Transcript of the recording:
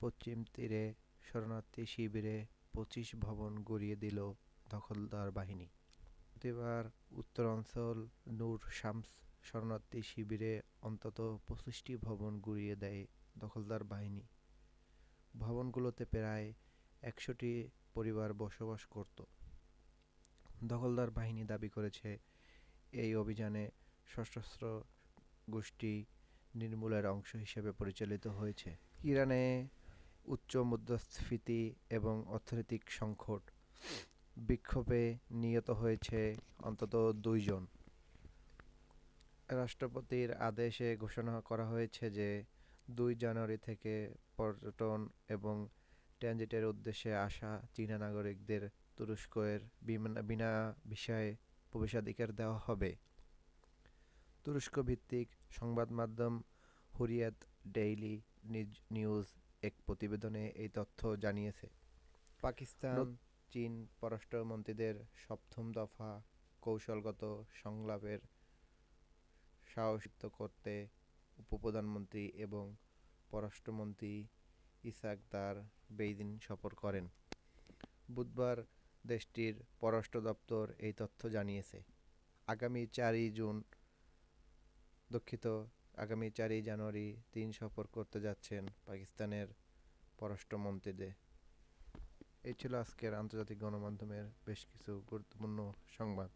পশ্চিম তীরে শরণার্থী শিবিরে ২৫ ভবন গুঁড়িয়ে দিল দখলদার বাহিনী। বৃহস্পতিবার উত্তরাঞ্চল নূর শামস শরণার্থী শিবিরে অন্তত ২৫টি ভবন গুঁড়িয়ে দেয় দখলদার বাহিনী। ভবনগুলোতে প্রায় ১০০টি পরিবার বসবাস করত। দখলদার বাহিনী দাবি করেছে, এই অভিযানে সশস্ত্র গোষ্ঠী নির্মূলের অংশ হিসেবে পরিচালিত হয়েছে। ইরানে উচ্চ মুদ্রাস্ফীতি এবং অর্থনৈতিক সংকট, বিক্ষোভে নিহত হয়েছে অন্তত ২ জন। রাষ্ট্রপতির আদেশে ঘোষণা করা হয়েছে যে ২ জানুয়ারি থেকে পর্যটন এবং ট্রানজিটের উদ্দেশ্যে আসা চীনা নাগরিকদের তুরস্কের বিনা ভিসায় প্রবেশাধিকার দেওয়া হবে। তুরস্ক ভিত্তিক সংবাদ মাধ্যম হুরিয়াত ডেইলি নিউজ এক প্রতিবেদনে এই তথ্য জানিয়েছে। পাকিস্তান চীন পররাষ্ট্রমন্ত্রীদের সপ্তম দফা কৌশলগত সংলাপের সাহসিত করতে উপপ্রধানমন্ত্রী এবং পররাষ্ট্রমন্ত্রী ইসাক দার বেইজিং সফর করেন। বুধবার দেশটির পররাষ্ট্র দপ্তর এই তথ্য জানিয়েছে। আগামী ৪ জানুয়ারি চীন সফর করতে যাচ্ছেন পাকিস্তানের পররাষ্ট্রমন্ত্রীদের। এই ছিল আজকের আন্তর্জাতিক গণমাধ্যমের বেশ কিছু গুরুত্বপূর্ণ সংবাদ।